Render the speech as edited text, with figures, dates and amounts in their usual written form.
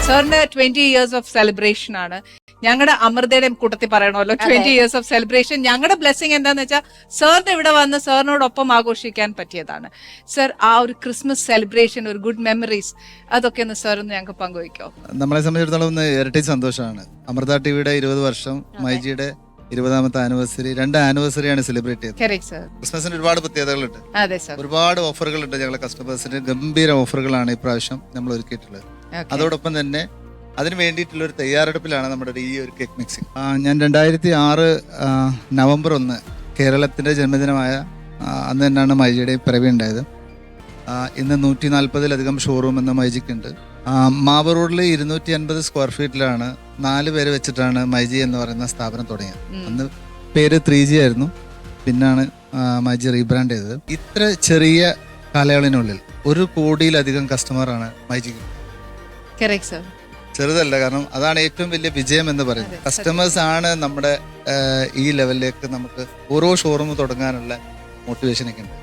സാറിന്റെ 20 years of celebration ആണ്. ഞങ്ങളുടെ അമൃതയുടെ കൂട്ടത്തിൽ പറയണമല്ലോ 20 years ഓഫ് സെലിബ്രേഷൻ. ഞങ്ങളുടെ ബ്ലെസ്സിങ് എന്താന്ന് വെച്ചാൽ സാറിന്റെ ഇവിടെ വന്ന് സാറിനോടൊപ്പം ആഘോഷിക്കാൻ പറ്റിയതാണ്. സർ, ആ ഒരു ക്രിസ്മസ് സെലിബ്രേഷൻ, ഒരു ഗുഡ് മെമ്മറീസ്, അതൊക്കെ ഒന്ന് സാർ ഒന്ന് ഞങ്ങൾക്ക് പങ്കുവയ്ക്കോ? നമ്മളെ സംബന്ധിച്ചിടത്തോളം ഒന്ന് ഇരട്ടി സന്തോഷമാണ്. അമൃത ടിവിയുടെ 20 വർഷം, മൈജിയുടെ 20ാമത്തെ ആനിവേഴ്സറി, 2 ആനിവേഴ്സറിയാണ് സെലിബ്രേറ്റ് ചെയ്തത്. ക്രിസ്മസിന് ഒരുപാട് പ്രത്യേകതകളുണ്ട്, ഒരുപാട് ഓഫറുകളുണ്ട്. ഞങ്ങളെ കസ്റ്റമേഴ്സിന് ഗംഭീര ഓഫറുകളാണ് ഇപ്രാവശ്യം നമ്മൾ ഒരുക്കിയിട്ടുള്ളത്. അതോടൊപ്പം തന്നെ അതിന് വേണ്ടിയിട്ടുള്ള ഒരു തയ്യാറെടുപ്പിലാണ് നമ്മുടെ ഈ ഒരു കേക്ക് മിക്സിംഗ്. ഞാൻ 2006 നവംബർ 1 കേരളത്തിന്റെ ജന്മദിനമായ അന്ന് തന്നെയാണ് മൈജിയുടെ പിറവി ഉണ്ടായത്. ഇന്ന് 140-ലധികം ഷോറൂം എന്ന മൈജിക്കുണ്ട്. മാവ് റോഡിൽ 250 സ്ക്വയർ ഫീറ്റിലാണ് 4 പേര് വെച്ചിട്ടാണ് മൈജി എന്ന് പറയുന്ന സ്ഥാപനം തുടങ്ങിയത്. അന്ന് പേര് 3G ആയിരുന്നു, പിന്നാണ് മൈജി റീബ്രാൻഡ് ചെയ്തത്. ഇത്ര ചെറിയ കാലയളവിനുള്ളിൽ 1 കോടിയിലധികം കസ്റ്റമറാണ് മൈജിക്ക്. ചെറുതല്ല, കാരണം അതാണ് ഏറ്റവും വലിയ വിജയം എന്ന് പറയുന്നത്. കസ്റ്റമേഴ്സ് ആണ് നമ്മുടെ ഈ ലെവലിലേക്ക് നമുക്ക് ഓരോ ഷോറൂം തുടങ്ങാനുള്ള മോട്ടിവേഷനൊക്കെ ഉണ്ട്.